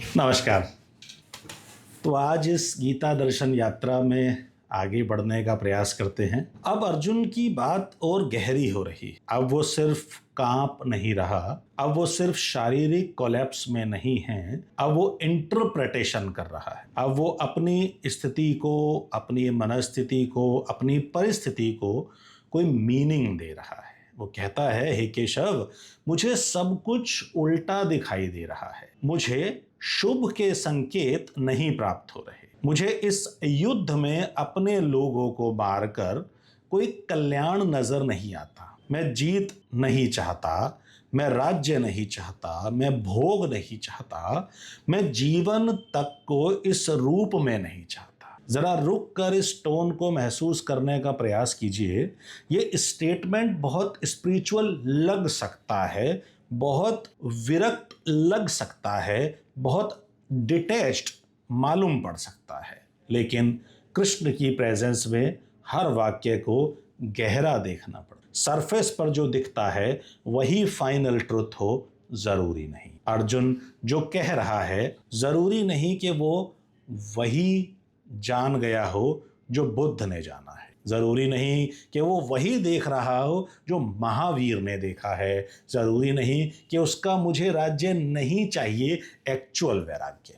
नमस्कार। तो आज इस गीता दर्शन यात्रा में आगे बढ़ने का प्रयास करते हैं। अब अर्जुन की बात और गहरी हो रही। अब वो सिर्फ कांप नहीं रहा, अब वो सिर्फ शारीरिक कोलैप्स में नहीं है, अब वो इंटरप्रिटेशन कर रहा है। अब वो अपनी स्थिति को, अपनी मनस्थिति को, अपनी परिस्थिति को कोई मीनिंग दे रहा है। वो कहता है, हे केशव, मुझे सब कुछ उल्टा दिखाई दे रहा है। मुझे शुभ के संकेत नहीं प्राप्त हो रहे। मुझे इस युद्ध में अपने लोगों को मारकर कोई कल्याण नजर नहीं आता। मैं जीत नहीं चाहता, मैं राज्य नहीं चाहता, मैं भोग नहीं चाहता, मैं जीवन तक को इस रूप में नहीं चाहता। जरा रुक कर इस टोन को महसूस करने का प्रयास कीजिए। ये स्टेटमेंट बहुत स्पिरिचुअल लग सकता है, बहुत विरक्त लग सकता है, बहुत डिटैच्ड मालूम पड़ सकता है, लेकिन कृष्ण की प्रेजेंस में हर वाक्य को गहरा देखना पड़ता। सरफेस पर जो दिखता है वही फाइनल ट्रुथ हो जरूरी नहीं। अर्जुन जो कह रहा है जरूरी नहीं कि वो वही जान गया हो जो बुद्ध ने जाना है। जरूरी नहीं कि वो वही देख रहा हो जो महावीर ने देखा है। जरूरी नहीं कि उसका मुझे राज्य नहीं चाहिए एक्चुअल वैराग्य।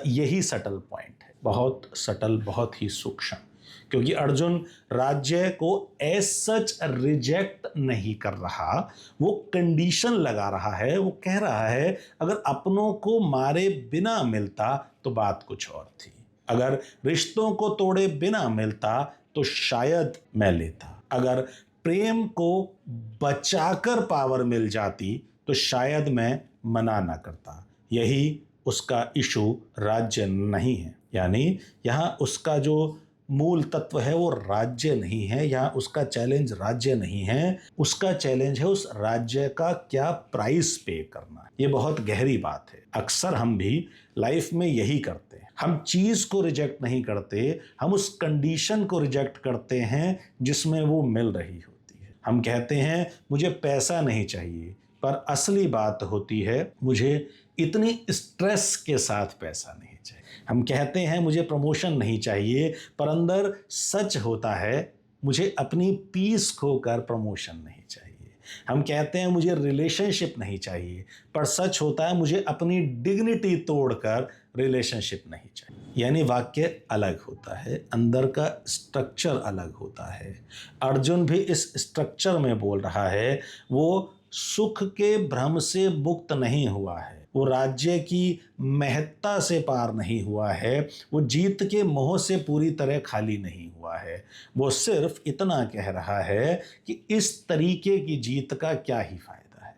यही सटल पॉइंट है, बहुत सटल, बहुत ही सूक्ष्म। क्योंकि अर्जुन राज्य को एज सच रिजेक्ट नहीं कर रहा, वो कंडीशन लगा रहा है। वो कह रहा है अगर अपनों को मारे बिना मिलता तो बात कुछ और थी। अगर रिश्तों को तोड़े बिना मिलता तो शायद मैं लेता। अगर प्रेम को बचाकर पावर मिल जाती तो शायद मैं मना ना करता। यही उसका इशू राज्य नहीं है। यानी यहाँ उसका जो मूल तत्व है वो राज्य नहीं है। यहाँ उसका चैलेंज राज्य नहीं है, उसका चैलेंज है उस राज्य का क्या प्राइस पे करना है। ये बहुत गहरी बात है। अक्सर हम भी लाइफ में यही करते हैं। हम चीज को रिजेक्ट नहीं करते, हम उस कंडीशन को रिजेक्ट करते हैं जिसमें वो मिल रही होती है। हम कहते हैं मुझे पैसा नहीं चाहिए, पर असली बात होती है मुझे इतनी स्ट्रेस के साथ पैसा नहीं चाहिए। हम कहते हैं मुझे प्रमोशन नहीं चाहिए, पर अंदर सच होता है मुझे अपनी पीस खोकर प्रमोशन नहीं चाहिए। हम कहते हैं मुझे रिलेशनशिप नहीं चाहिए, पर सच होता है मुझे अपनी डिग्निटी तोड़कर रिलेशनशिप नहीं चाहिए। यानी वाक्य अलग होता है, अंदर का स्ट्रक्चर अलग होता है। अर्जुन भी इस स्ट्रक्चर में बोल रहा है। वो सुख के भ्रम से मुक्त नहीं हुआ है, वो राज्य की महत्ता से पार नहीं हुआ है, वो जीत के मोह से पूरी तरह खाली नहीं हुआ है। वो सिर्फ इतना कह रहा है कि इस तरीके की जीत का क्या ही फायदा है।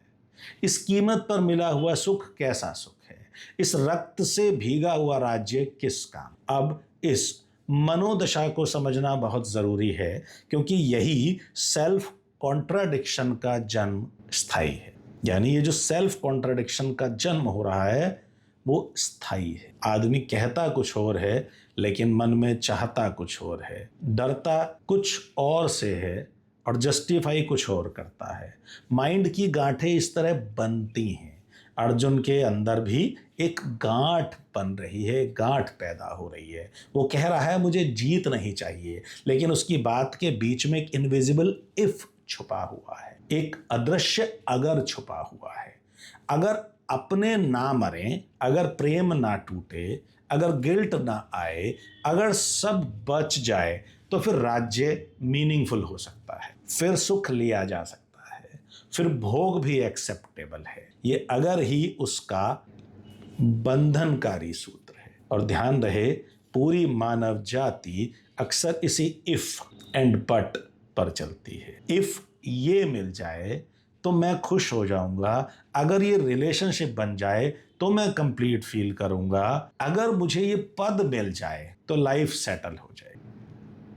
इस कीमत पर मिला हुआ सुख कैसा सुख है, इस रक्त से भीगा हुआ राज्य किस काम। अब इस मनोदशा को समझना बहुत जरूरी है, क्योंकि यही सेल्फ कॉन्ट्राडिक्शन का जन्म स्थायी है। यानी ये जो सेल्फ कॉन्ट्राडिक्शन का जन्म हो रहा है वो स्थायी है। आदमी कहता कुछ और है लेकिन मन में चाहता कुछ और है, डरता कुछ और से है और जस्टिफाई कुछ और करता है। माइंड की गांठें इस तरह बनती हैं। अर्जुन के अंदर भी एक गांठ बन रही है, गांठ पैदा हो रही है। वो कह रहा है मुझे जीत नहीं चाहिए, लेकिन उसकी बात के बीच में एक इनविजिबल इफ छुपा हुआ है, एक अदृश्य अगर छुपा हुआ है। अगर अपने ना मरें, अगर प्रेम ना टूटे, अगर गिल्ट ना आए, अगर सब बच जाए तो फिर राज्य मीनिंगफुल हो सकता है, फिर सुख लिया जा सकता है, फिर भोग भी एक्सेप्टेबल है। ये अगर ही उसका बंधनकारी सूत्र है। और ध्यान रहे पूरी मानव जाति अक्सर इसी इफ एंड बट पर चलती है। इफ ये मिल जाए तो मैं खुश हो जाऊंगा, अगर ये रिलेशनशिप बन जाए तो मैं कंप्लीट फील करूंगा, अगर मुझे ये पद मिल जाए तो लाइफ सेटल हो जाए,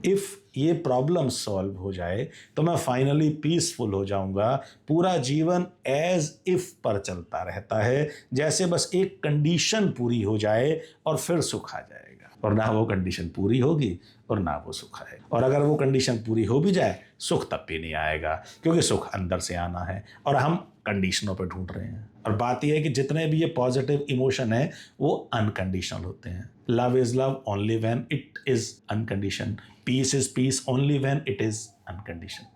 इफ ये प्रॉब्लम सॉल्व हो जाए तो मैं फाइनली पीसफुल हो जाऊंगा। पूरा जीवन एज इफ पर चलता रहता है, जैसे बस एक कंडीशन पूरी हो जाए और फिर सुख आ जाएगा। और ना वो कंडीशन पूरी होगी और ना वो सुख आएगा। और अगर वो कंडीशन पूरी हो भी जाए सुख तब भी नहीं आएगा, क्योंकि सुख अंदर से आना है और हम कंडीशनों पे ढूंढ रहे हैं। और बात यह है कि जितने भी ये पॉजिटिव इमोशन है वो अनकंडीशनल होते हैं। Love is love only when it is unconditional, peace is peace only when it is unconditional.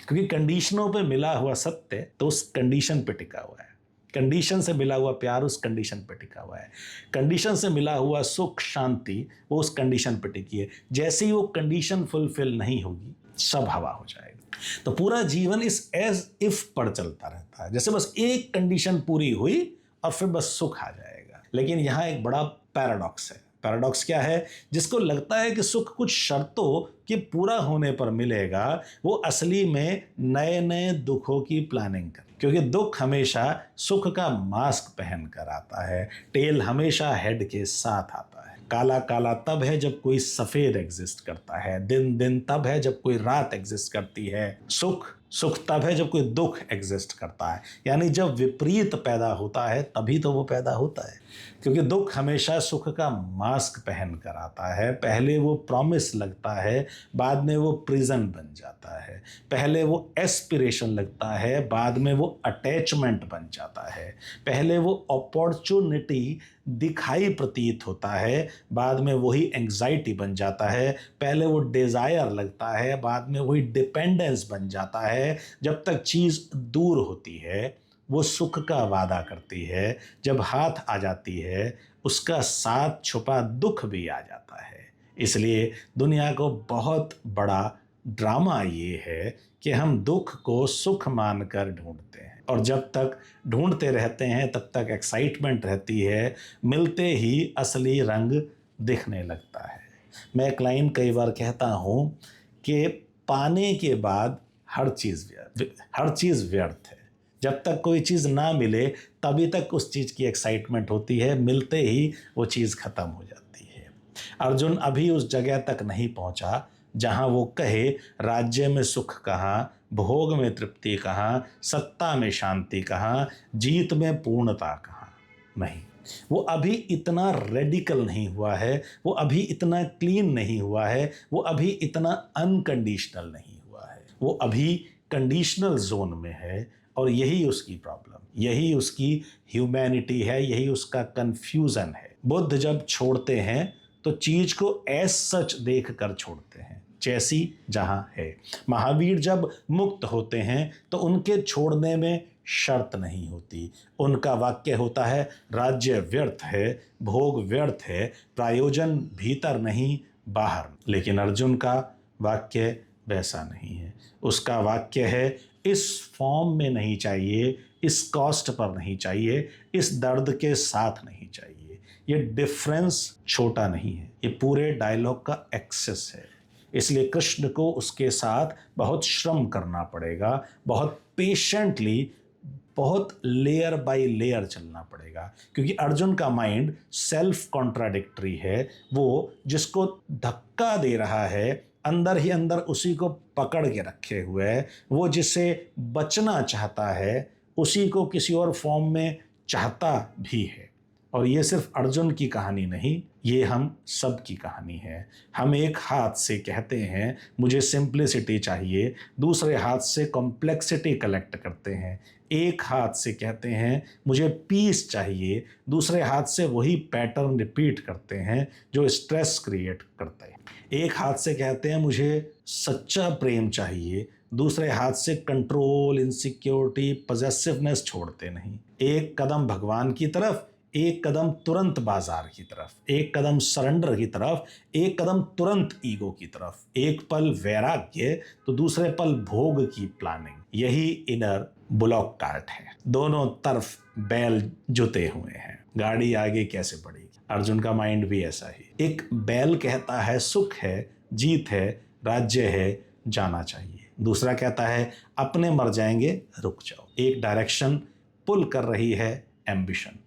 क्योंकि कंडीशनों पे मिला हुआ सत्य तो उस कंडीशन पे टिका हुआ है, कंडीशन से मिला हुआ प्यार उस कंडीशन पे टिका हुआ है, कंडीशन से मिला हुआ सुख शांति वो उस कंडीशन पे टिकी है। जैसे ही वो कंडीशन फुलफिल नहीं होगी सब हवा हो जाएगा। तो पूरा जीवन इस एज इफ पर चलता रहता है, जैसे बस एक कंडीशन पूरी हुई और फिर बस सुख आ जाएगा। लेकिन यहाँ एक बड़ा पैराडॉक्स है। पैराडॉक्स क्या है? जिसको लगता है कि सुख कुछ शर्तों के पूरा होने पर मिलेगा, वो असली में नए नए दुखों की प्लानिंग कर, क्योंकि दुख हमेशा सुख का मास्क पहन कर आता है, टेल हमेशा हेड के साथ आता है। काला काला तब है जब कोई सफेद एग्जिस्ट करता है, दिन दिन तब है जब कोई रात एग्जिस्ट करती है, सुख सुख तब है जब कोई दुख एग्जिस्ट करता है। यानी जब विपरीत पैदा होता है तभी तो वो पैदा होता है, क्योंकि दुख हमेशा सुख का मास्क पहन कर आता है। पहले वो प्रॉमिस लगता है, बाद में वो प्रिजन बन जाता है। पहले वो एस्पिरेशन लगता है, बाद में वो अटैचमेंट बन जाता है। पहले वो अपॉर्चुनिटी दिखाई प्रतीत होता है, बाद में वही एंग्जाइटी बन जाता है। पहले वो डिज़ायर लगता है, बाद में वही डिपेंडेंस बन जाता है। जब तक चीज़ दूर होती है वो सुख का वादा करती है, जब हाथ आ जाती है उसका साथ छुपा दुख भी आ जाता है। इसलिए दुनिया को बहुत बड़ा ड्रामा ये है कि हम दुख को सुख मानकर ढूंढते हैं, और जब तक ढूंढते रहते हैं तब तक एक्साइटमेंट रहती है, मिलते ही असली रंग दिखने लगता है। मैं एक लाइन कई बार कहता हूँ कि पाने के बाद हर चीज़ व्यर्थ है। जब तक कोई चीज़ ना मिले तभी तक उस चीज़ की एक्साइटमेंट होती है, मिलते ही वो चीज़ ख़त्म हो जाती है। अर्जुन अभी उस जगह तक नहीं पहुंचा जहां वो कहे राज्य में सुख कहाँ, भोग में तृप्ति कहाँ, सत्ता में शांति कहाँ, जीत में पूर्णता कहाँ। नहीं, वो अभी इतना रेडिकल नहीं हुआ है, वो अभी इतना क्लीन नहीं हुआ है, वो अभी इतना अनकंडीशनल नहीं हुआ है। वो अभी कंडीशनल जोन में है, और यही उसकी प्रॉब्लम, यही उसकी ह्यूमैनिटी है, यही उसका कंफ्यूजन है। बुद्ध जब छोड़ते हैं तो चीज को एज सच देख कर छोड़ते हैं, जैसी जहां है। महावीर जब मुक्त होते हैं तो उनके छोड़ने में शर्त नहीं होती। उनका वाक्य होता है राज्य व्यर्थ है, भोग व्यर्थ है, प्रायोजन भीतर नहीं बाहर। लेकिन अर्जुन का वाक्य वैसा नहीं है। उसका वाक्य है इस फॉर्म में नहीं चाहिए, इस कॉस्ट पर नहीं चाहिए, इस दर्द के साथ नहीं चाहिए। ये डिफरेंस छोटा नहीं है, ये पूरे डायलॉग का एक्सेस है। इसलिए कृष्ण को उसके साथ बहुत श्रम करना पड़ेगा, बहुत पेशेंटली, बहुत लेयर बाय लेयर चलना पड़ेगा, क्योंकि अर्जुन का माइंड सेल्फ कॉन्ट्राडिक्टरी है। वो जिसको धक्का दे रहा है अंदर ही अंदर उसी को पकड़ के रखे हुए है, वो जिसे बचना चाहता है उसी को किसी और फॉर्म में चाहता भी है। और ये सिर्फ अर्जुन की कहानी नहीं, ये हम सब की कहानी है। हम एक हाथ से कहते हैं मुझे सिंप्लिसिटी चाहिए, दूसरे हाथ से कॉम्प्लेक्सिटी कलेक्ट करते हैं। एक हाथ से कहते हैं मुझे पीस चाहिए, दूसरे हाथ से वही पैटर्न रिपीट करते हैं जो स्ट्रेस क्रिएट करते हैं। एक हाथ से कहते हैं मुझे सच्चा प्रेम चाहिए, दूसरे हाथ से कंट्रोल, इनसिक्योरिटी, पॉजेसिवनेस छोड़ते नहीं। एक कदम भगवान की तरफ, एक कदम तुरंत बाजार की तरफ, एक कदम सरेंडर की तरफ, एक कदम तुरंत ईगो की तरफ, एक पल वैराग्य तो दूसरे पल भोग की प्लानिंग। यही इनर ब्लॉक कार्ट है। दोनों तरफ बैल जुते हुए हैं, गाड़ी आगे कैसे बढ़ेगी। अर्जुन का माइंड भी ऐसा ही। एक बैल कहता है सुख है, जीत है, राज्य है, जाना चाहिए। दूसरा कहता है अपने मर जाएंगे, रुक जाओ। एक डायरेक्शन पुल कर रही है एम्बिशन,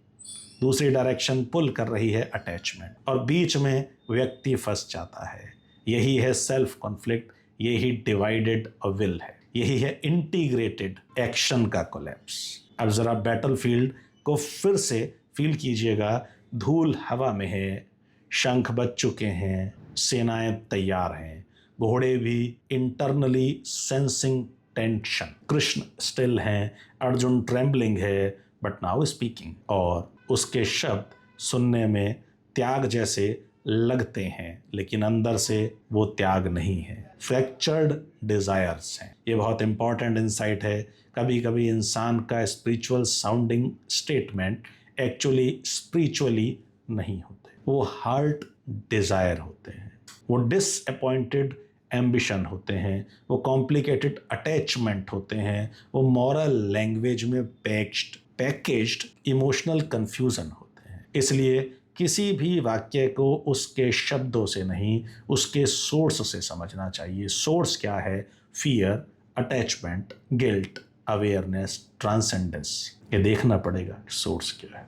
दूसरी डायरेक्शन पुल कर रही है अटैचमेंट, और बीच में व्यक्ति फंस जाता है। यही है सेल्फ कॉन्फ्लिक्ट, यही डिवाइडेड विल है, यही है इंटीग्रेटेड एक्शन का कोलैप्स। अब जरा बैटलफील्ड को फिर से फील कीजिएगा। धूल हवा में है, शंख बज चुके हैं, सेनाएं तैयार हैं, घोड़े भी internally sensing tension. Krishna still हैं, अर्जुन ट्रेम्बलिंग है, बट नाउ स्पीकिंग, और उसके शब्द सुनने में त्याग जैसे लगते हैं, लेकिन अंदर से वो त्याग नहीं है, फ्रैक्चर्ड डिजायर्स हैं। ये बहुत इंपॉर्टेंट इंसाइट है। कभी कभी इंसान का spiritual sounding statement actually spiritually नहीं होते, वो हार्ट डिजायर होते हैं, वो डिसअपॉइंटेड एम्बिशन होते हैं, वो कॉम्प्लिकेटेड अटैचमेंट होते हैं, वो मॉरल लैंग्वेज में पैकेज्ड इमोशनल कंफ्यूजन होते हैं। इसलिए किसी भी वाक्य को उसके शब्दों से नहीं, उसके सोर्स से समझना चाहिए। सोर्स क्या है? Fear, attachment, guilt, awareness, transcendence. ये देखना पड़ेगा सोर्स क्या है।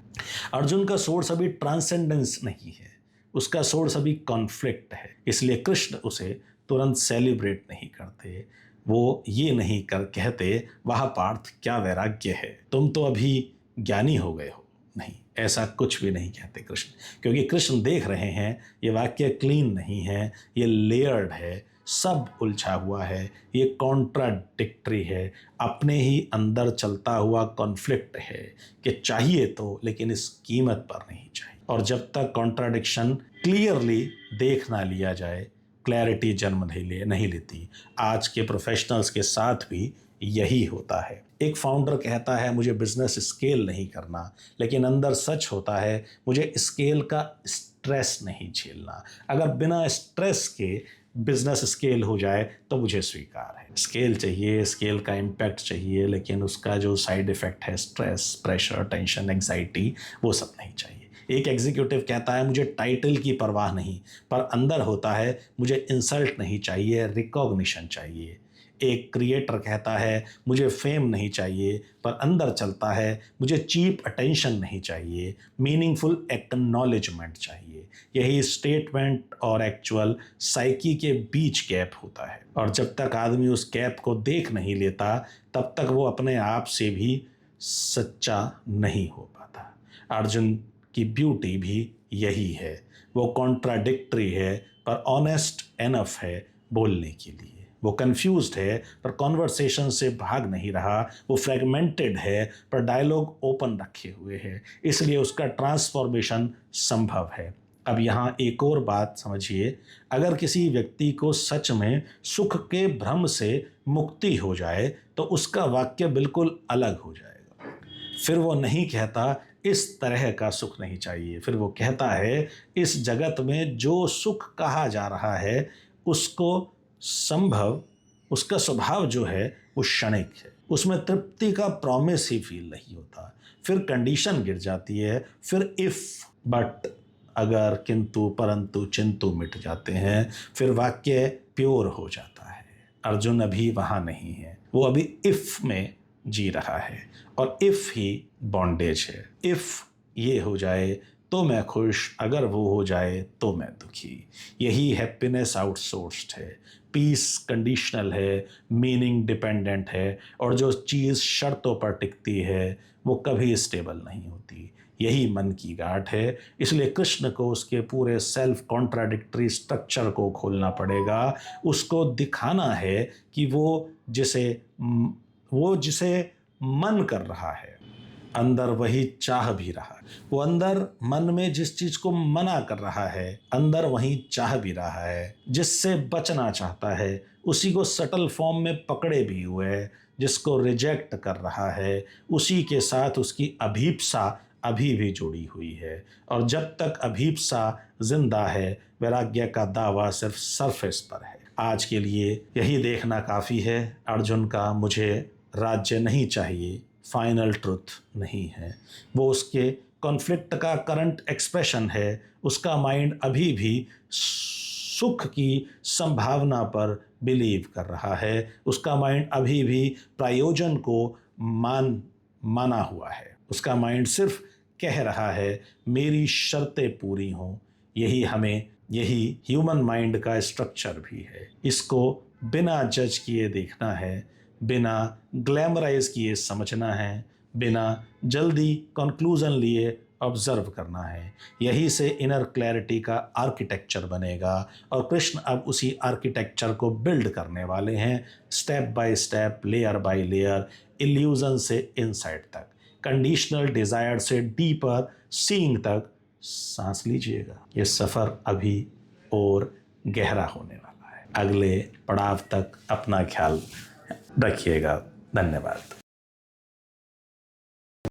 अर्जुन का सोर्स अभी ट्रांसेंडेंस नहीं है, उसका सोर्स अभी कॉन्फ्लिक्ट है। इसलिए कृष्ण उसे तुरंत सेलिब्रेट नहीं करते, वो ये नहीं कर कहते वाह पार्थ क्या वैराग्य है, तुम तो अभी ज्ञानी हो गए हो। नहीं, ऐसा कुछ भी नहीं कहते कृष्ण, क्योंकि कृष्ण देख रहे हैं ये वाक्य क्लीन नहीं है, ये लेयर्ड है, सब उलझा हुआ है, ये कॉन्ट्राडिक्टरी है, अपने ही अंदर चलता हुआ कॉन्फ्लिक्ट है कि चाहिए तो, लेकिन इस कीमत पर नहीं चाहिए। और जब तक कॉन्ट्राडिक्शन क्लियरली देख ना लिया जाए, क्लैरिटी जन्म नहीं लेती। आज के प्रोफेशनल्स के साथ भी यही होता है। एक फाउंडर कहता है मुझे बिजनेस स्केल नहीं करना, लेकिन अंदर सच होता है मुझे स्केल का स्ट्रेस नहीं झेलना। अगर बिना स्ट्रेस के बिजनेस स्केल हो जाए तो मुझे स्वीकार है। स्केल चाहिए, स्केल का इम्पैक्ट चाहिए, लेकिन उसका जो साइड इफ़ेक्ट है, स्ट्रेस, प्रेशर, टेंशन, एंग्जाइटी, वो सब नहीं चाहिए। एक एग्जीक्यूटिव कहता है मुझे टाइटल की परवाह नहीं, पर अंदर होता है मुझे इंसल्ट नहीं चाहिए, रिकॉग्निशन चाहिए। एक क्रिएटर कहता है मुझे फेम नहीं चाहिए, पर अंदर चलता है मुझे चीप अटेंशन नहीं चाहिए, मीनिंगफुल एक्नॉलेजमेंट चाहिए। यही स्टेटमेंट और एक्चुअल साइकी के बीच गैप होता है, और जब तक आदमी उस गैप को देख नहीं लेता, तब तक वो अपने आप से भी सच्चा नहीं हो पाता। अर्जुन की ब्यूटी भी यही है, वो कॉन्ट्राडिक्टरी है पर ऑनेस्ट एनफ है बोलने के लिए। वो कंफ्यूज्ड है पर कॉन्वर्सेशन से भाग नहीं रहा, वो फ्रेगमेंटेड है पर डायलॉग ओपन रखे हुए है, इसलिए उसका ट्रांसफॉर्मेशन संभव है। अब यहाँ एक और बात समझिए, अगर किसी व्यक्ति को सच में सुख के भ्रम से मुक्ति हो जाए तो उसका वाक्य बिल्कुल अलग हो जाएगा। फिर वो नहीं कहता इस तरह का सुख नहीं चाहिए, फिर वो कहता है इस जगत में जो सुख कहा जा रहा है उसको उसका स्वभाव जो है वो क्षणिक है, उसमें तृप्ति का प्रॉमिस ही फील नहीं होता। फिर कंडीशन गिर जाती है, फिर इफ, बट, अगर, किंतु, परंतु, चिंतु मिट जाते हैं, फिर वाक्य प्योर हो जाता है। अर्जुन अभी वहाँ नहीं है, वो अभी इफ में जी रहा है, और इफ ही बॉन्डेज है। इफ ये हो जाए तो मैं खुश, अगर वो हो जाए तो मैं दुखी। यही हैप्पीनेस आउटसोर्स्ड है। पीस कंडीशनल है, मीनिंग डिपेंडेंट है, और जो चीज़ शर्तों पर टिकती है वो कभी स्टेबल नहीं होती। यही मन की गांठ है। इसलिए कृष्ण को उसके पूरे सेल्फ कॉन्ट्राडिक्टरी स्ट्रक्चर को खोलना पड़ेगा। उसको दिखाना है कि वो जिसे मन कर रहा है, अंदर वही चाह भी रहा है। वो अंदर मन में जिस चीज को मना कर रहा है, अंदर वही चाह भी रहा है। जिससे बचना चाहता है उसी को सटल फॉर्म में पकड़े भी हुए है। जिसको रिजेक्ट कर रहा है उसी के साथ उसकी अभीप्सा अभी भी जुड़ी हुई है। और जब तक अभीप्सा जिंदा है, वैराग्य का दावा सिर्फ सरफेस पर है। आज के लिए यही देखना काफ़ी है। अर्जुन का मुझे राज्य नहीं चाहिए फाइनल ट्रुथ नहीं है, वो उसके कॉन्फ्लिक्ट का करंट एक्सप्रेशन है। उसका माइंड अभी भी सुख की संभावना पर बिलीव कर रहा है। उसका माइंड अभी भी प्रयोजन को माना हुआ है। उसका माइंड सिर्फ कह रहा है मेरी शर्तें पूरी हों। यही ह्यूमन माइंड का स्ट्रक्चर भी है। इसको बिना जज किए देखना है, बिना ग्लैमराइज किए समझना है, बिना जल्दी कंक्लूजन लिए ऑब्जर्व करना है। यही से इनर क्लैरिटी का आर्किटेक्चर बनेगा और कृष्ण अब उसी आर्किटेक्चर को बिल्ड करने वाले हैं, step by step, layer by layer, illusion से इनसाइट तक, कंडीशनल डिजायर से डीपर सीइंग तक। सांस लीजिएगा, ये सफ़र अभी और गहरा होने वाला है। अगले पड़ाव तक अपना ख्याल रखिएगा। धन्यवाद।